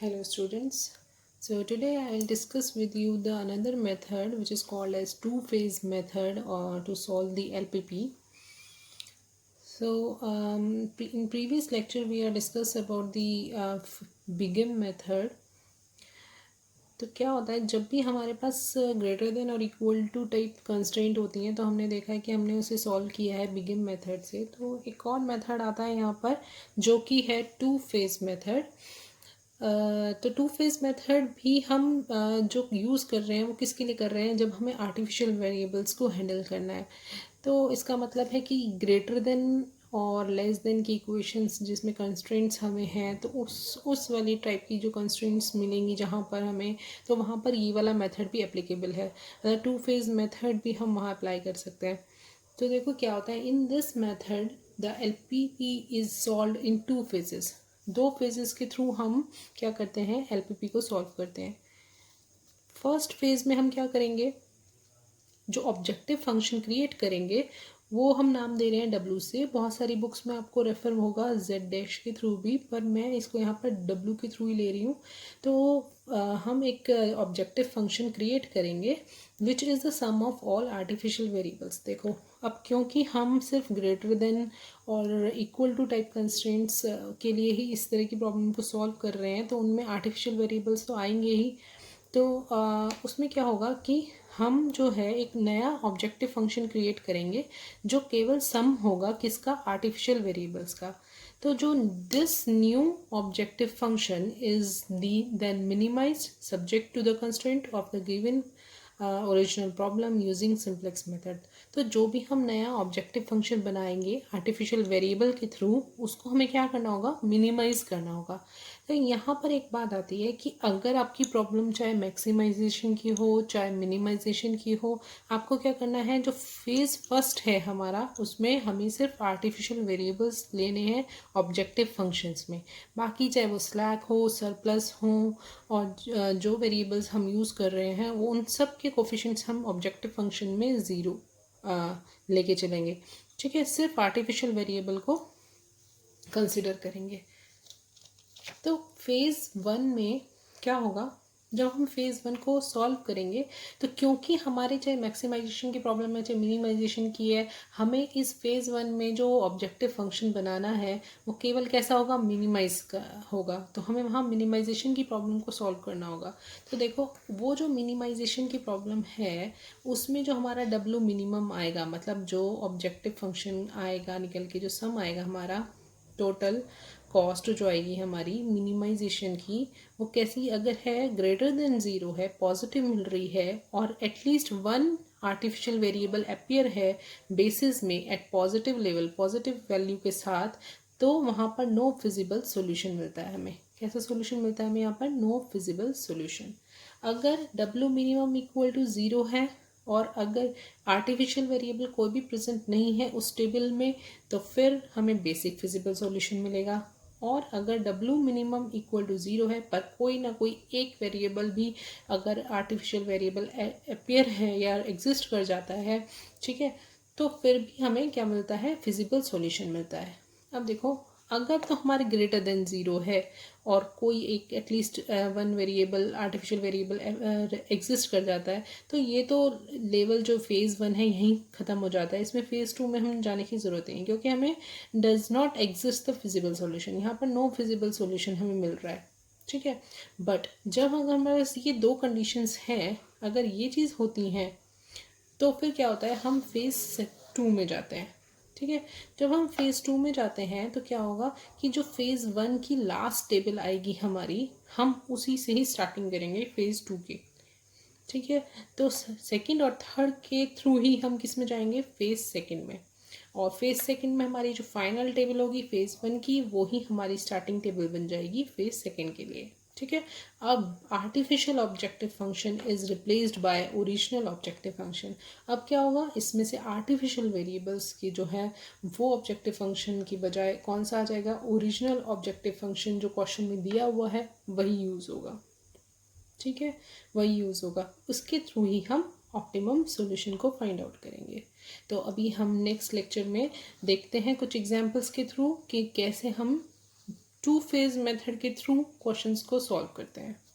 Hello students. So today I will discuss with you the another method which is called as two-phase method or to solve the LPP. So in previous lecture we are discussed about the BIGIM method. तो क्या होता है जब भी हमारे पास greater than और equal to type constraint होती हैं तो हमने देखा है कि हमने उसे सॉल्व किया है बिगिन मेथड से। तो एक और मेथड आता है यहाँ पर जो कि है टू फेज मेथड। तो टू फेज मेथड भी हम जो यूज़ कर रहे हैं वो किसके लिए कर रहे हैं, जब हमें आर्टिफिशियल वेरिएबल्स को हैंडल करना है। तो इसका मतलब है कि ग्रेटर देन और लेस देन की इक्वेशंस जिसमें कंस्ट्रेंट्स हमें हैं तो उस वाली टाइप की जो कंस्ट्रेंट्स मिलेंगी जहाँ पर हमें, तो वहाँ पर ये वाला मेथड भी एप्लीकेबल है। टू फेज मेथड भी हम वहाँ अप्लाई कर सकते हैं। तो देखो क्या होता है, in this method the LPP is solve in two phases. दो फेजेस के थ्रू हम क्या करते हैं, LPP को सॉल्व करते हैं। फर्स्ट फेज में हम क्या करेंगे, जो ऑब्जेक्टिव फंक्शन क्रिएट करेंगे वो हम नाम दे रहे हैं W से। बहुत सारी बुक्स में आपको रेफर होगा Z डैश के थ्रू भी, पर मैं इसको यहाँ पर W के थ्रू ही ले रही हूँ। तो हम एक ऑब्जेक्टिव फंक्शन क्रिएट करेंगे which is the sum of all artificial variables. देखो अब क्योंकि हम सिर्फ ग्रेटर देन और इक्वल टू टाइप कंस्ट्रेंट्स के लिए ही इस तरह की प्रॉब्लम को सॉल्व कर रहे हैं, तो उनमें आर्टिफिशियल वेरिएबल्स तो आएंगे ही। तो उसमें क्या होगा कि हम जो है एक नया ऑब्जेक्टिव फंक्शन क्रिएट करेंगे जो केवल सम होगा किसका, आर्टिफिशियल वेरिएबल्स का। तो जो this new objective function is the then minimized subject to the constraint of the given original problem using simplex method. तो जो भी हम नया ऑब्जेक्टिव फंक्शन बनाएंगे आर्टिफिशियल वेरिएबल के थ्रू, उसको हमें क्या करना होगा, मिनिमाइज करना होगा। तो यहाँ पर एक बात आती है कि अगर आपकी प्रॉब्लम चाहे मैक्सिमाइजेशन की हो चाहे मिनिमाइजेशन की हो, आपको क्या करना है, जो फेज फर्स्ट है हमारा उसमें हमें सिर्फ आर्टिफिशियल वेरिएबल्स लेने हैं ऑब्जेक्टिव फंक्शंस में। बाकी चाहे वो स्लैक हो, सरप्लस हो, और जो वेरिएबल्स हम यूज़ कर रहे हैं वो उन सब के कोफिशिएंट्स हम ऑब्जेक्टिव फंक्शन में ज़ीरो लेके चलेंगे। ठीक है, सिर्फ आर्टिफिशियल वेरिएबल को कंसिडर करेंगे। तो फेज़ वन में क्या होगा, जब हम फेज़ वन को सॉल्व करेंगे तो क्योंकि हमारे चाहे मैक्सिमाइजेशन की प्रॉब्लम है चाहे मिनिमाइजेशन की है, हमें इस फेज़ वन में जो ऑब्जेक्टिव फंक्शन बनाना है वो केवल कैसा होगा, मिनिमाइज का होगा। तो हमें वहाँ मिनिमाइजेशन की प्रॉब्लम को सॉल्व करना होगा। तो देखो वो जो मिनिमाइजेशन की प्रॉब्लम है उसमें जो हमारा W मिनिमम आएगा, मतलब जो ऑब्जेक्टिव फंक्शन आएगा निकल के, जो सम आएगा हमारा टोटल कॉस्ट जो आएगी हमारी मिनिमाइजेशन की, वो कैसी, अगर है ग्रेटर देन ज़ीरो है, पॉजिटिव मिल रही है और at least one artificial variable appear है बेसिस में at positive level, positive value के साथ, तो वहाँ पर नो फिजिबल सॉल्यूशन मिलता है हमें। कैसा सॉल्यूशन मिलता है हमें यहाँ पर, नो फिजिबल सॉल्यूशन। अगर W minimum equal to zero है और अगर आर्टिफिशियल वेरिएबल कोई भी प्रेजेंट नहीं है उस टेबल में, तो फिर हमें बेसिक फिजिबल सॉल्यूशन मिलेगा। और अगर W minimum equal to zero है पर कोई ना कोई एक वेरिएबल भी अगर आर्टिफिशियल वेरिएबल अपीयर है या एग्जिस्ट कर जाता है, ठीक है, तो फिर भी हमें क्या मिलता है, फिजिबल सॉल्यूशन मिलता है। अब देखो अगर तो हमारे ग्रेटर देन ज़ीरो है और कोई एक at least one variable artificial variable exist कर जाता है, तो ये तो लेवल जो फेज़ वन है यहीं ख़त्म हो जाता है। इसमें फ़ेज़ टू में हम जाने की ज़रूरत नहीं, क्योंकि हमें does not exist the feasible solution, यहाँ पर नो फिजिबल सॉल्यूशन हमें मिल रहा है। ठीक है, बट जब अगर हमारे पास ये दो कंडीशंस हैं, अगर ये चीज़ होती हैं तो फिर क्या होता है, हम फेज़ टू में जाते हैं। ठीक है, जब हम फेज़ टू में जाते हैं तो क्या होगा कि जो फेज़ वन की लास्ट टेबल आएगी हमारी, हम उसी से ही स्टार्टिंग करेंगे फेज़ टू की। ठीक है, तो सेकंड और थर्ड के थ्रू ही हम किस में जाएंगे, फेज़ सेकंड में। और फेज़ सेकंड में हमारी जो फाइनल टेबल होगी फेज़ वन की, वो ही हमारी स्टार्टिंग टेबल बन जाएगी फेज़ सेकंड के लिए। ठीक है, अब artificial objective function is replaced by original objective function. अब क्या होगा, इसमें से आर्टिफिशियल वेरिएबल्स की जो है वो ऑब्जेक्टिव फंक्शन की बजाय कौन सा आ जाएगा, ओरिजिनल ऑब्जेक्टिव फंक्शन जो क्वेश्चन में दिया हुआ है वही यूज़ होगा। ठीक है, वही यूज़ होगा, उसके थ्रू ही हम ऑप्टिमम सॉल्यूशन को फाइंड आउट करेंगे। तो अभी हम नेक्स्ट लेक्चर में देखते हैं कुछ एग्जांपल्स के थ्रू कि कैसे हम टू फेज मेथड के थ्रू क्वेश्चंस को सॉल्व करते हैं.